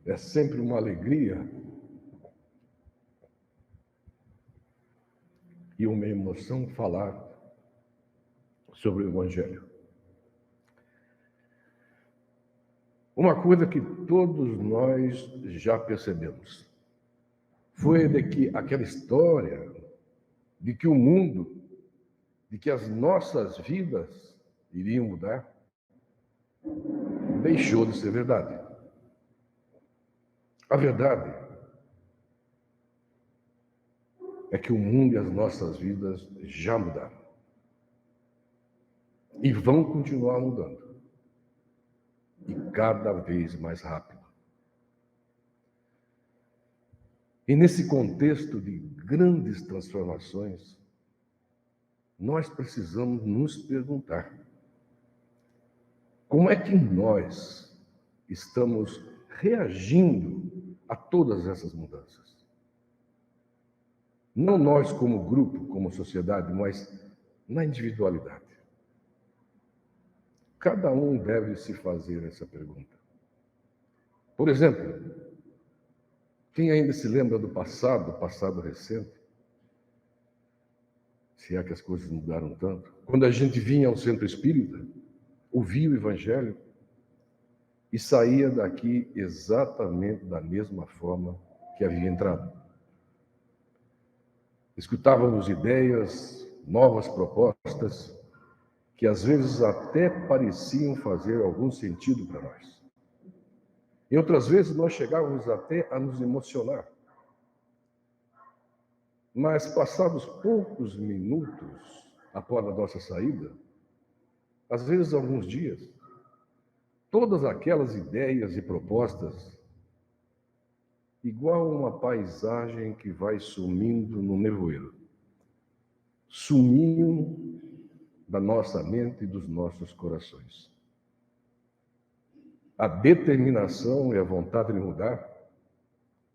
É sempre uma alegria e uma emoção falar sobre o Evangelho. Uma coisa que todos nós já percebemos foi de que aquela história de que o mundo, de que as nossas vidas iriam mudar, deixou de ser verdade. A verdade é que o mundo e as nossas vidas já mudaram. E vão continuar mudando. E cada vez mais rápido. E nesse contexto de grandes transformações, nós precisamos nos perguntar: como é que nós estamos reagindo a todas essas mudanças? Não nós como grupo, como sociedade, mas na individualidade. Cada um deve se fazer essa pergunta. Por exemplo, quem ainda se lembra do passado recente, se é que as coisas mudaram tanto, quando a gente vinha ao centro espírita, ouvia o Evangelho e saía daqui exatamente da mesma forma que havia entrado. Escutávamos ideias, novas propostas, que às vezes até pareciam fazer algum sentido para nós. E outras vezes nós chegávamos até a nos emocionar. Mas passados poucos minutos após a nossa saída, às vezes alguns dias, todas aquelas ideias e propostas, igual uma paisagem que vai sumindo no nevoeiro, sumiam da nossa mente e dos nossos corações. A determinação e a vontade de mudar,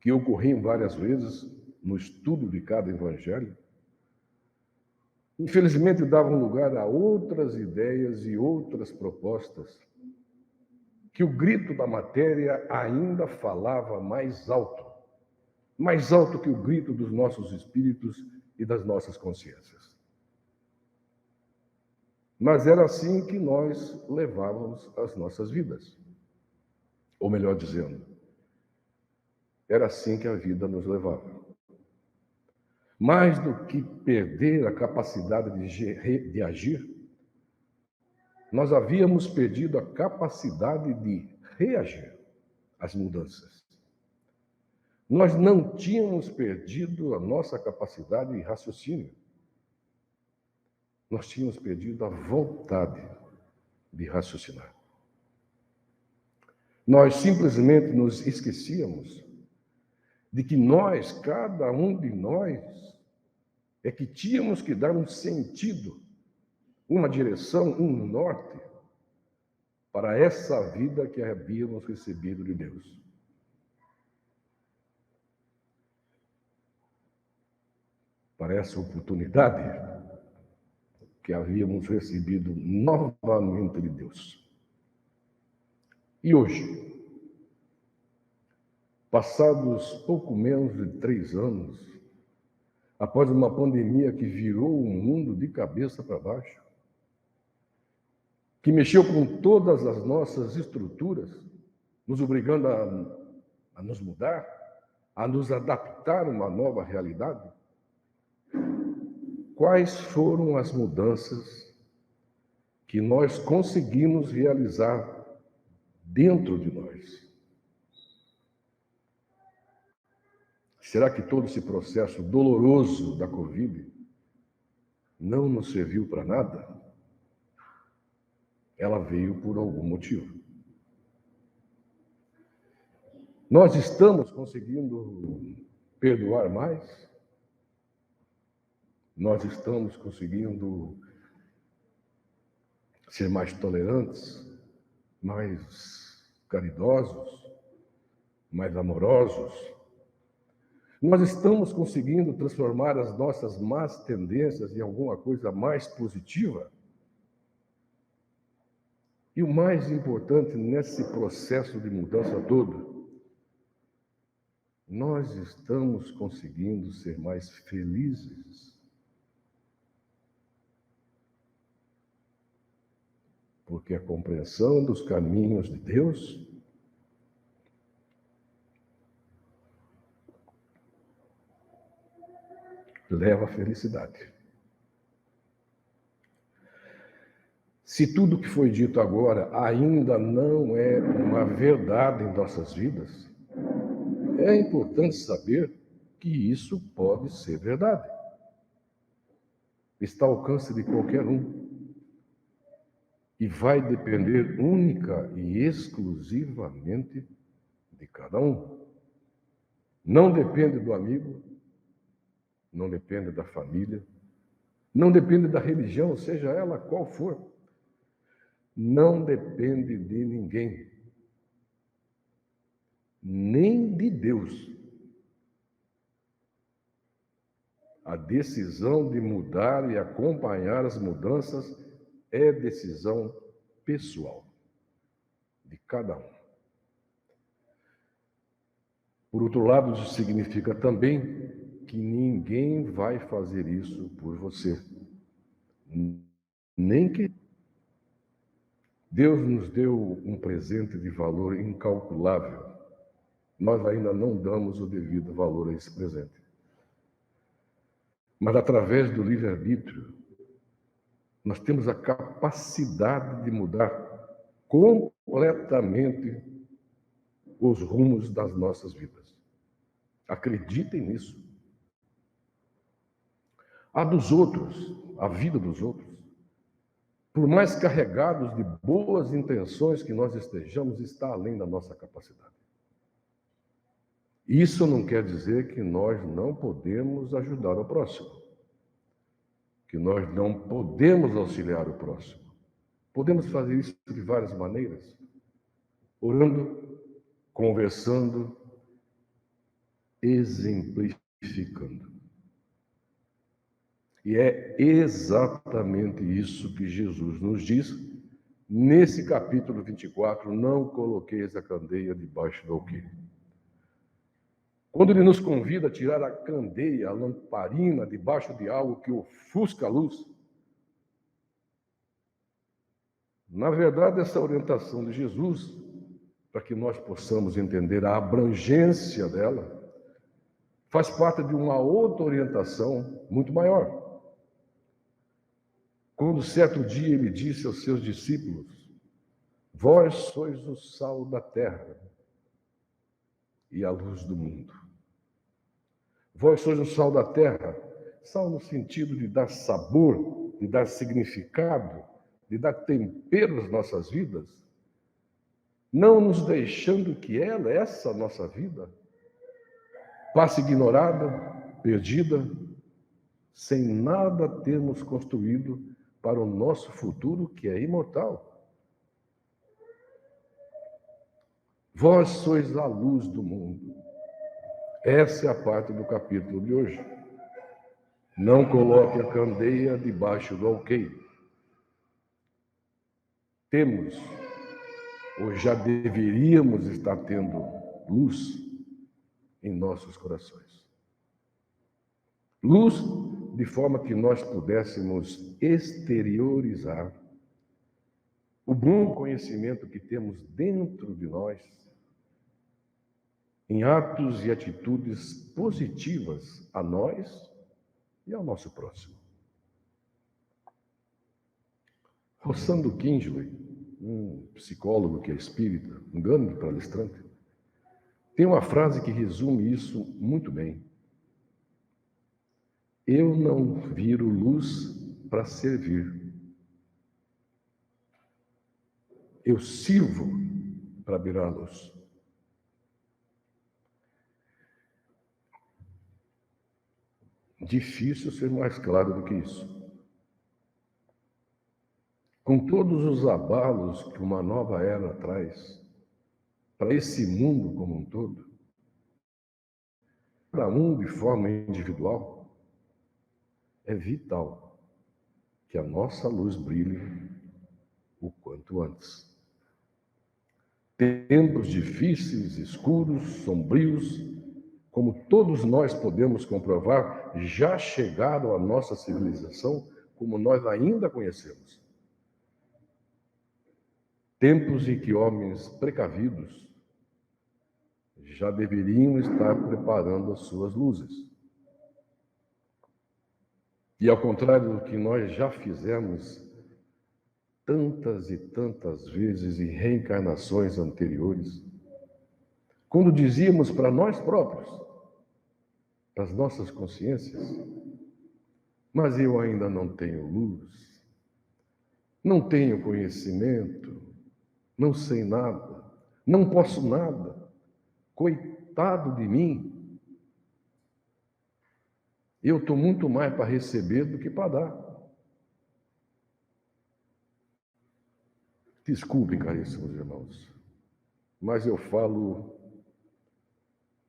que ocorriam várias vezes no estudo de cada evangelho, infelizmente davam lugar a outras ideias e outras propostas, que o grito da matéria ainda falava mais alto que o grito dos nossos espíritos e das nossas consciências. Mas era assim que nós levávamos as nossas vidas. Ou melhor dizendo, era assim que a vida nos levava. Mais do que perder a capacidade de agir, nós havíamos perdido a capacidade de reagir às mudanças. Nós não tínhamos perdido a nossa capacidade de raciocínio. Nós tínhamos perdido a vontade de raciocinar. Nós simplesmente nos esquecíamos de que nós, cada um de nós, é que tínhamos que dar um sentido, uma direção, um norte para essa vida que havíamos recebido de Deus. Para essa oportunidade que havíamos recebido novamente de Deus. E hoje, passados pouco menos de 3 anos, após uma pandemia que virou o mundo de cabeça para baixo, que mexeu com todas as nossas estruturas, nos obrigando a nos mudar, a nos adaptar a uma nova realidade, quais foram as mudanças que nós conseguimos realizar dentro de nós? Será que todo esse processo doloroso da Covid não nos serviu para nada? Ela veio por algum motivo. Nós estamos conseguindo perdoar mais? Nós estamos conseguindo ser mais tolerantes, mais caridosos, mais amorosos? Nós estamos conseguindo transformar as nossas más tendências em alguma coisa mais positiva? E o mais importante nesse processo de mudança todo nós estamos conseguindo ser mais felizes. Porque a compreensão dos caminhos de Deus leva à felicidade. Se tudo que foi dito agora ainda não é uma verdade em nossas vidas, é importante saber que isso pode ser verdade. Está ao alcance de qualquer um. E vai depender única e exclusivamente de cada um. Não depende do amigo, não depende da família, não depende da religião, seja ela qual for. Não depende de ninguém, nem de Deus. A decisão de mudar e acompanhar as mudanças é decisão pessoal de cada um. Por outro lado, isso significa também que ninguém vai fazer isso por você. Nem que Deus nos deu um presente de valor incalculável. Nós ainda não damos o devido valor a esse presente. Mas através do livre-arbítrio, nós temos a capacidade de mudar completamente os rumos das nossas vidas. Acreditem nisso. A dos outros, a vida dos outros, por mais carregados de boas intenções que nós estejamos, está além da nossa capacidade. Isso não quer dizer que nós não podemos ajudar o próximo, que nós não podemos auxiliar o próximo. Podemos fazer isso de várias maneiras, orando, conversando, exemplificando. E é exatamente isso que Jesus nos diz nesse capítulo 24, não coloqueis a candeia debaixo do alqueire. Quando ele nos convida a tirar a candeia, a lamparina, debaixo de algo que ofusca a luz, na verdade, essa orientação de Jesus, para que nós possamos entender a abrangência dela, faz parte de uma outra orientação muito maior. Quando certo dia ele disse aos seus discípulos: vós sois o sal da terra e a luz do mundo. Vós sois o sal da terra, sal no sentido de dar sabor, de dar significado, de dar tempero às nossas vidas, não nos deixando que essa nossa vida, passe ignorada, perdida, sem nada termos construído para o nosso futuro, que é imortal. Vós sois a luz do mundo. Essa é a parte do capítulo de hoje. Não coloque a candeia debaixo do alqueire. Temos, ou já deveríamos estar tendo, luz em nossos corações. Luz de forma que nós pudéssemos exteriorizar o bom conhecimento que temos dentro de nós em atos e atitudes positivas a nós e ao nosso próximo. Rosando Kingsley, um psicólogo que é espírita, um grande palestrante, tem uma frase que resume isso muito bem. Eu não viro luz para servir. Eu sirvo para virar luz. Difícil ser mais claro do que isso. Com todos os abalos que uma nova era traz para esse mundo como um todo, cada um de forma individual, é vital que a nossa luz brilhe o quanto antes. Tempos difíceis, escuros, sombrios, como todos nós podemos comprovar, já chegaram à nossa civilização como nós ainda conhecemos. Tempos em que homens precavidos já deveriam estar preparando as suas luzes. E ao contrário do que nós já fizemos tantas e tantas vezes em reencarnações anteriores, quando dizíamos para nós próprios, para as nossas consciências, mas eu ainda não tenho luz, não tenho conhecimento, não sei nada, não posso nada, coitado de mim. Eu estou muito mais para receber do que para dar. Desculpem, caríssimos irmãos, mas eu falo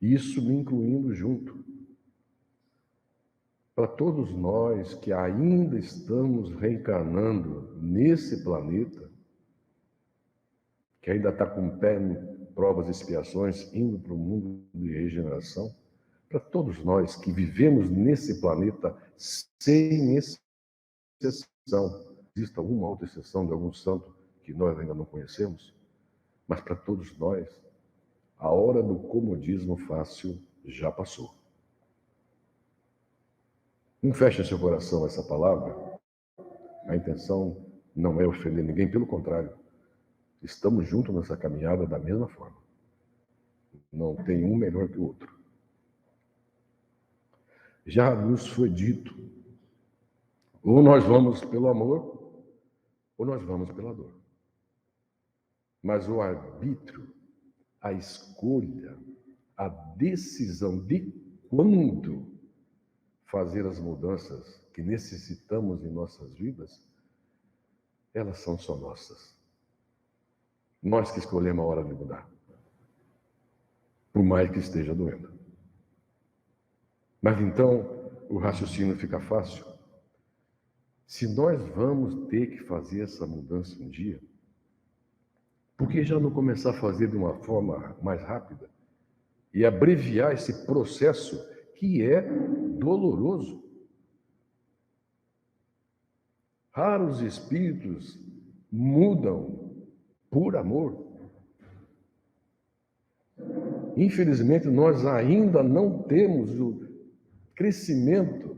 isso me incluindo junto. Para todos nós que ainda estamos reencarnando nesse planeta, que ainda está com o pé em provas e expiações, indo para o mundo de regeneração, para todos nós que vivemos nesse planeta sem exceção, existe alguma outra exceção de algum santo que nós ainda não conhecemos, mas para todos nós, a hora do comodismo fácil já passou. Não feche seu coração a essa palavra. A intenção não é ofender ninguém, pelo contrário. Estamos juntos nessa caminhada da mesma forma. Não tem um melhor que o outro. Já nos foi dito, ou nós vamos pelo amor, ou nós vamos pela dor. Mas o arbítrio, a escolha, a decisão de quando fazer as mudanças que necessitamos em nossas vidas, elas são só nossas. Nós que escolhemos a hora de mudar, por mais que esteja doendo. Mas então o raciocínio fica fácil. Se nós vamos ter que fazer essa mudança um dia, por que já não começar a fazer de uma forma mais rápida e abreviar esse processo que é doloroso? Raros espíritos mudam por amor. Infelizmente, nós ainda não temos o crescimento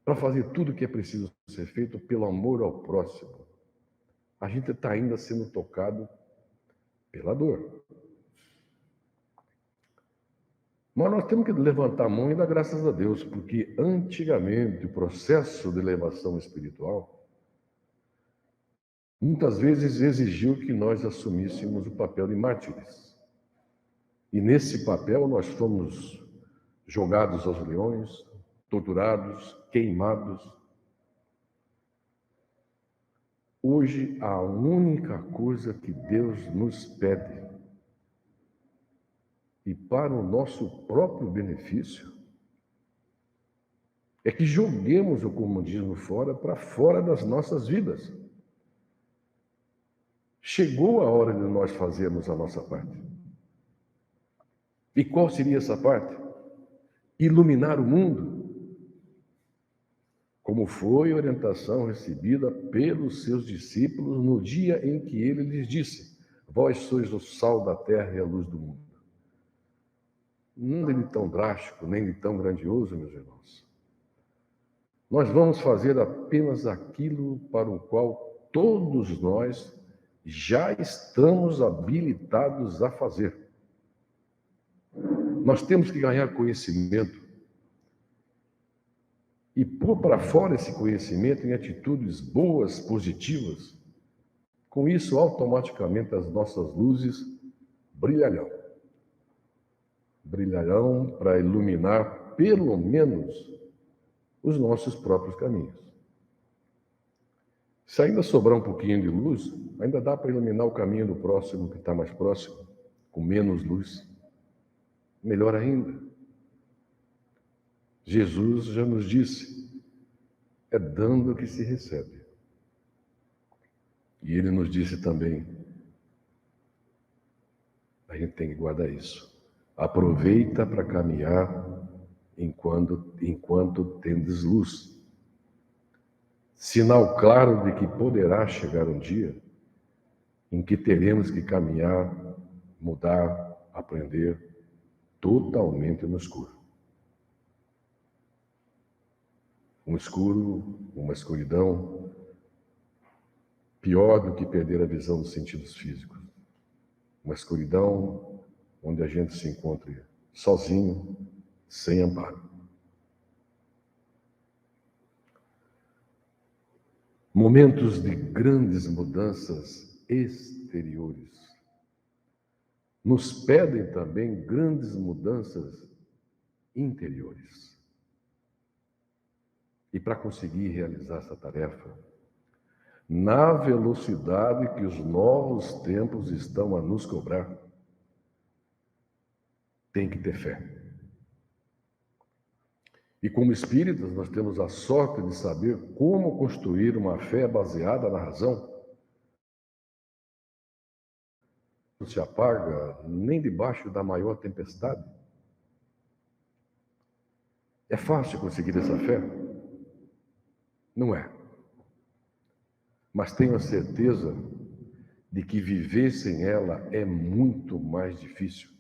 para fazer tudo o que é preciso ser feito pelo amor ao próximo. A gente está ainda sendo tocado pela dor. Mas nós temos que levantar a mão e dar graças a Deus, porque antigamente o processo de elevação espiritual muitas vezes exigiu que nós assumíssemos o papel de mártires. E nesse papel nós fomos jogados aos leões, torturados, queimados. Hoje, a única coisa que Deus nos pede, e para o nosso próprio benefício, é que joguemos o comodismo fora, para fora das nossas vidas. Chegou a hora de nós fazermos a nossa parte. E qual seria essa parte? Iluminar o mundo, como foi a orientação recebida pelos seus discípulos no dia em que ele lhes disse: vós sois o sal da terra e a luz do mundo. Não de tão drástico, nem de tão grandioso, meus irmãos. Nós vamos fazer apenas aquilo para o qual todos nós já estamos habilitados a fazer. Nós temos que ganhar conhecimento e pôr para fora esse conhecimento em atitudes boas, positivas. Com isso, automaticamente, as nossas luzes brilharão. Brilharão para iluminar, pelo menos, os nossos próprios caminhos. Se ainda sobrar um pouquinho de luz, ainda dá para iluminar o caminho do próximo, que está mais próximo, com menos luz. Melhor ainda. Jesus já nos disse, é dando que se recebe. E ele nos disse também, a gente tem que guardar isso. Aproveita para caminhar enquanto tendes luz. Sinal claro de que poderá chegar um dia em que teremos que caminhar, mudar, aprender totalmente no escuro. Um escuro, uma escuridão, pior do que perder a visão dos sentidos físicos. Uma escuridão onde a gente se encontre sozinho, sem amparo. Momentos de grandes mudanças exteriores nos pedem também grandes mudanças interiores. E para conseguir realizar essa tarefa, na velocidade que os novos tempos estão a nos cobrar, tem que ter fé. E como espíritas, nós temos a sorte de saber como construir uma fé baseada na razão. Não se apaga nem debaixo da maior tempestade. É fácil conseguir essa fé? Não é. Mas tenho a certeza de que viver sem ela é muito mais difícil.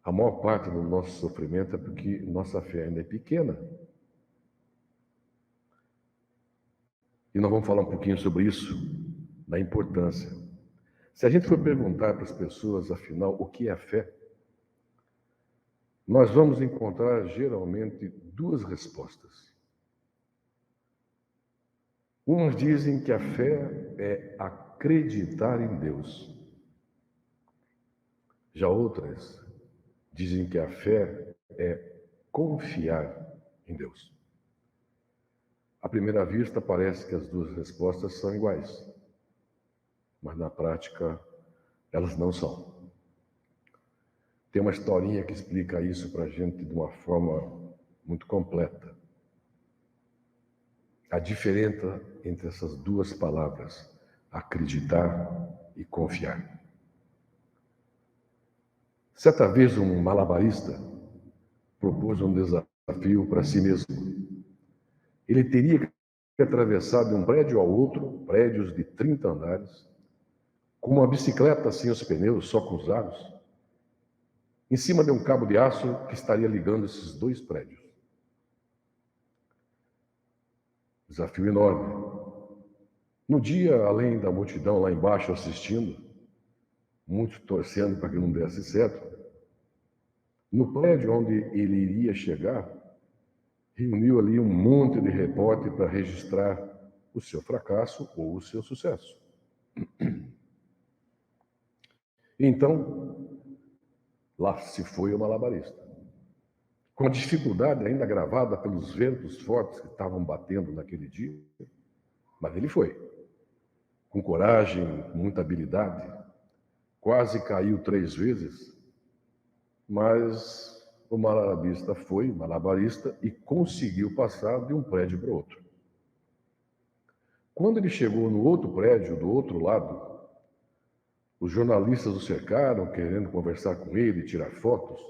A maior parte do nosso sofrimento é porque nossa fé ainda é pequena. E nós vamos falar um pouquinho sobre isso, da importância. Se a gente for perguntar para as pessoas, afinal, o que é a fé, nós vamos encontrar geralmente duas respostas. Umas dizem que a fé é acreditar em Deus. Já outras dizem que a fé é confiar em Deus. À primeira vista, parece que as duas respostas são iguais, mas na prática, elas não são. Tem uma historinha que explica isso para a gente de uma forma muito completa. A diferença entre essas duas palavras, acreditar e confiar. Certa vez, um malabarista propôs um desafio para si mesmo. Ele teria que atravessar de um prédio ao outro, prédios de 30 andares, com uma bicicleta sem os pneus, só com os aros, em cima de um cabo de aço que estaria ligando esses dois prédios. Desafio enorme. No dia, além da multidão lá embaixo assistindo, muitos torcendo para que não desse certo, no prédio onde ele iria chegar, reuniu ali um monte de repórter para registrar o seu fracasso ou o seu sucesso. Então, lá se foi o malabarista. Com a dificuldade ainda agravada pelos ventos fortes que estavam batendo naquele dia, mas ele foi. Com coragem, com muita habilidade, quase caiu 3 vezes, mas o malabarista e conseguiu passar de um prédio para o outro. Quando ele chegou no outro prédio, do outro lado, os jornalistas o cercaram, querendo conversar com ele, tirar fotos.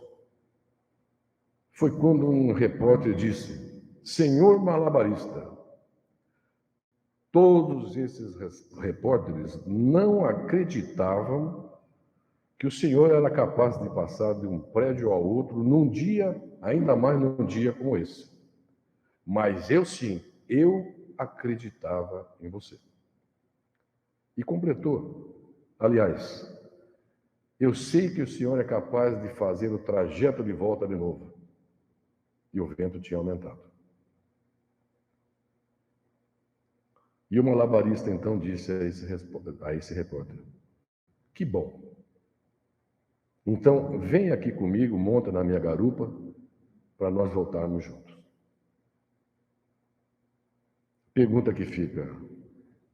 Foi quando um repórter disse: "Senhor malabarista", todos esses repórteres não acreditavam que o senhor era capaz de passar de um prédio ao outro num dia, ainda mais num dia como esse. Mas eu sim, eu acreditava em você. E completou: aliás, eu sei que o senhor é capaz de fazer o trajeto de volta de novo. E o vento tinha aumentado. E o malabarista então disse a esse repórter: "Que bom. Então, vem aqui comigo, monta na minha garupa, para nós voltarmos juntos." Pergunta que fica: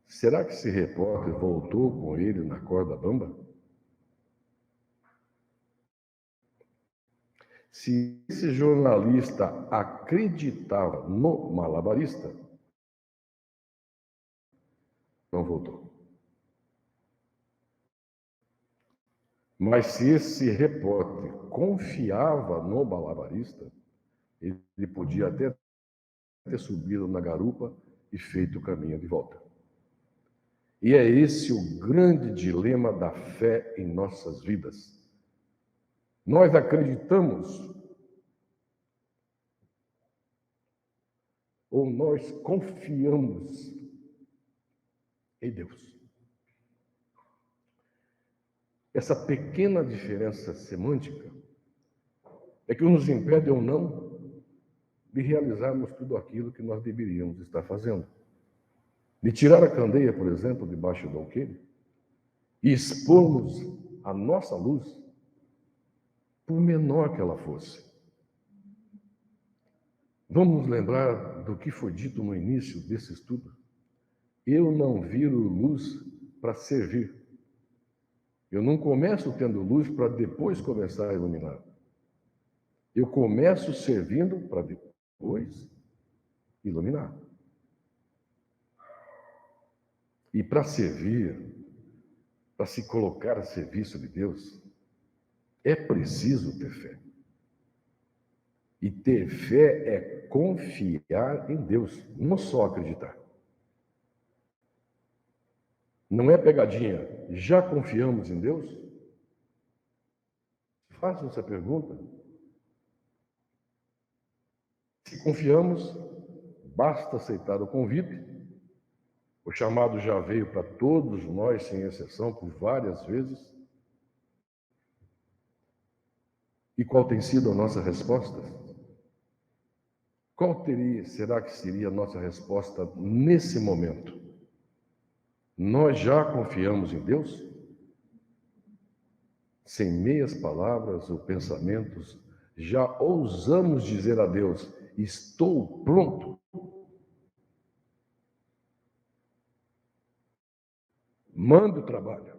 será que esse repórter voltou com ele na corda bamba? Se esse jornalista acreditava no malabarista, não voltou. Mas se esse repórter confiava no malabarista, ele podia até ter subido na garupa e feito o caminho de volta. E é esse o grande dilema da fé em nossas vidas. Nós acreditamos ou nós confiamos em Deus? Essa pequena diferença semântica é que nos impede ou não de realizarmos tudo aquilo que nós deveríamos estar fazendo. De tirar a candeia, por exemplo, debaixo do alqueire e expormos a nossa luz, por menor que ela fosse. Vamos lembrar do que foi dito no início desse estudo. Eu não viro luz para servir. Eu não começo tendo luz para depois começar a iluminar. Eu começo servindo para depois iluminar. E para servir, para se colocar a serviço de Deus, é preciso ter fé. E ter fé é confiar em Deus, não só acreditar. Não é pegadinha. Já confiamos em Deus? Faça essa pergunta. Se confiamos, basta aceitar o convite. O chamado já veio para todos nós, sem exceção, por várias vezes. E qual tem sido a nossa resposta? Será que seria a nossa resposta nesse momento? Nós já confiamos em Deus? Sem meias palavras ou pensamentos, já ousamos dizer a Deus: estou pronto. Manda o trabalho.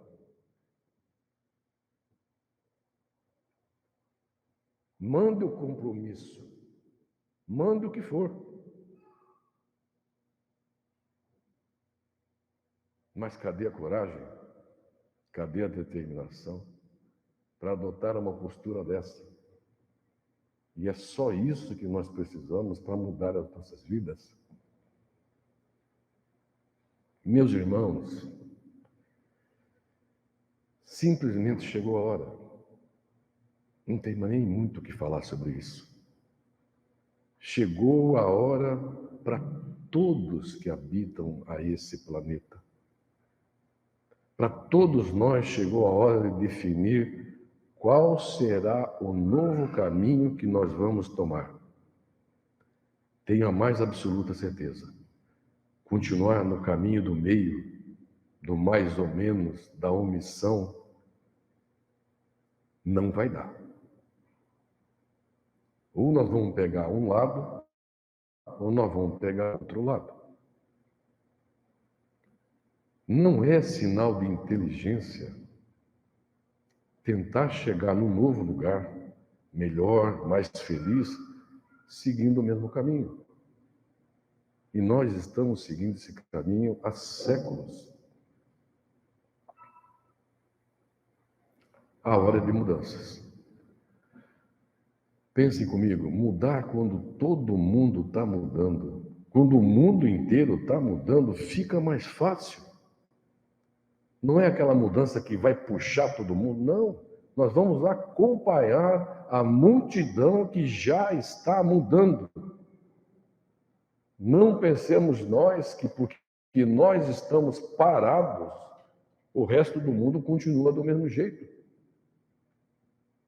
Manda o compromisso. Manda o que for. Mas cadê a coragem? Cadê a determinação para adotar uma postura dessa? E é só isso que nós precisamos para mudar as nossas vidas. Meus irmãos, simplesmente chegou a hora. Não tem nem muito o que falar sobre isso. Chegou a hora para todos que habitam a esse planeta. Para todos nós chegou a hora de definir qual será o novo caminho que nós vamos tomar. Tenho a mais absoluta certeza. Continuar no caminho do meio, do mais ou menos, da omissão, não vai dar. Ou nós vamos pegar um lado, ou nós vamos pegar outro lado. Não é sinal de inteligência tentar chegar num novo lugar, melhor, mais feliz, seguindo o mesmo caminho. E nós estamos seguindo esse caminho há séculos. A hora de mudanças. Pensem comigo, mudar quando todo mundo está mudando, quando o mundo inteiro está mudando, fica mais fácil. Não é aquela mudança que vai puxar todo mundo, não. Nós vamos acompanhar a multidão que já está mudando. Não pensemos nós que porque nós estamos parados, o resto do mundo continua do mesmo jeito.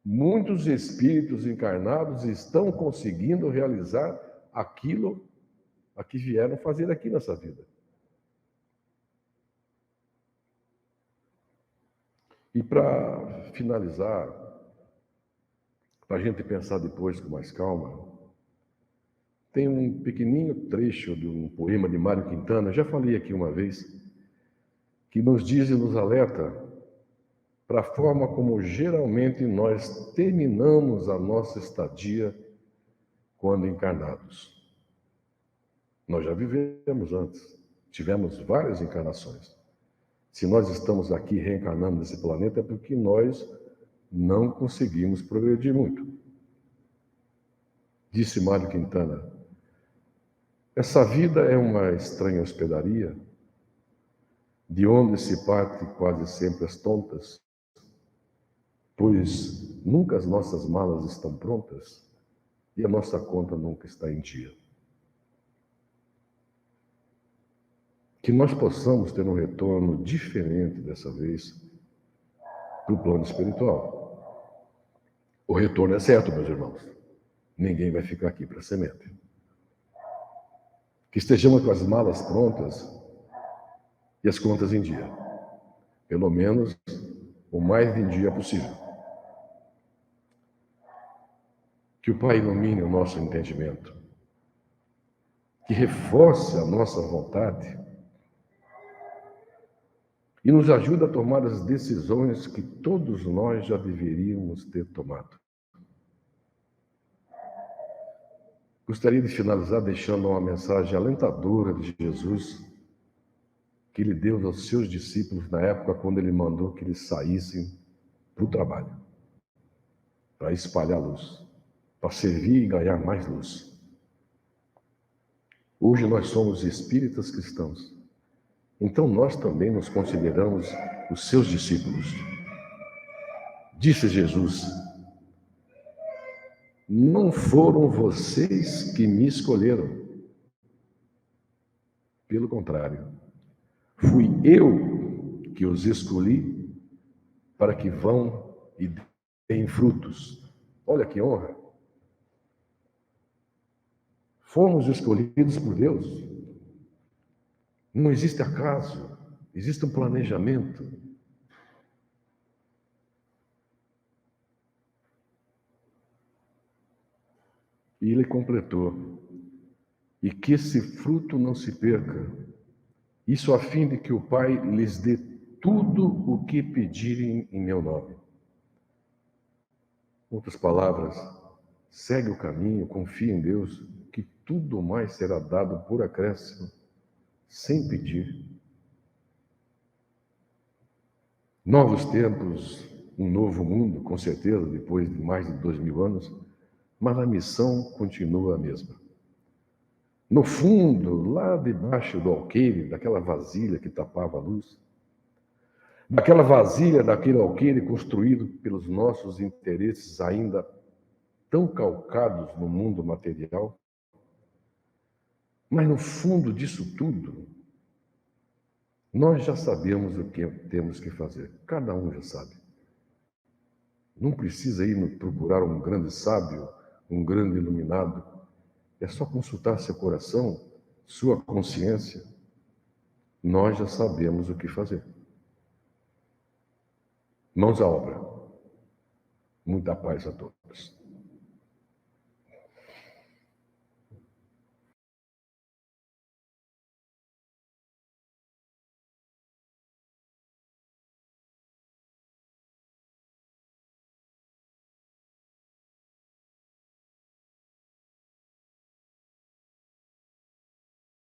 Muitos espíritos encarnados estão conseguindo realizar aquilo a que vieram fazer aqui nessa vida. E para finalizar, para a gente pensar depois com mais calma, tem um pequenininho trecho de um poema de Mário Quintana, já falei aqui uma vez, que nos diz e nos alerta para a forma como geralmente nós terminamos a nossa estadia quando encarnados. Nós já vivemos antes, tivemos várias encarnações. Se nós estamos aqui reencarnando nesse planeta é porque nós não conseguimos progredir muito. Disse Mário Quintana: essa vida é uma estranha hospedaria, de onde se parte quase sempre às tontas, pois nunca as nossas malas estão prontas e a nossa conta nunca está em dia. Que nós possamos ter um retorno diferente dessa vez para o plano espiritual. O retorno é certo, meus irmãos. Ninguém vai ficar aqui para semente. Que estejamos com as malas prontas e as contas em dia. Pelo menos o mais em dia possível. Que o Pai ilumine o nosso entendimento. Que reforce a nossa vontade e nos ajude a tomar as decisões que todos nós já deveríamos ter tomado. Gostaria de finalizar deixando uma mensagem alentadora de Jesus que ele deu aos seus discípulos na época quando ele mandou que eles saíssem para o trabalho, para espalhar luz, para servir e ganhar mais luz. Hoje nós somos espíritas cristãos, então nós também nos consideramos os seus discípulos. Disse Jesus: não foram vocês que me escolheram. Pelo contrário, fui eu que os escolhi para que vão e deem frutos. Olha que honra! Fomos escolhidos por Deus. Não existe acaso, existe um planejamento. E ele completou: e que esse fruto não se perca, isso a fim de que o Pai lhes dê tudo o que pedirem em meu nome. Em outras palavras, segue o caminho, confia em Deus, que tudo mais será dado por acréscimo, sem pedir. Novos tempos, um novo mundo, com certeza, depois de mais de 2000 anos, mas a missão continua a mesma. No fundo, lá debaixo do alqueire, daquela vasilha que tapava a luz, daquela vasilha, daquele alqueire construído pelos nossos interesses ainda tão calcados no mundo material, mas no fundo disso tudo, nós já sabemos o que temos que fazer. Cada um já sabe. Não precisa ir procurar um grande sábio, um grande iluminado. É só consultar seu coração, sua consciência. Nós já sabemos o que fazer. Mãos à obra. Muita paz a todos.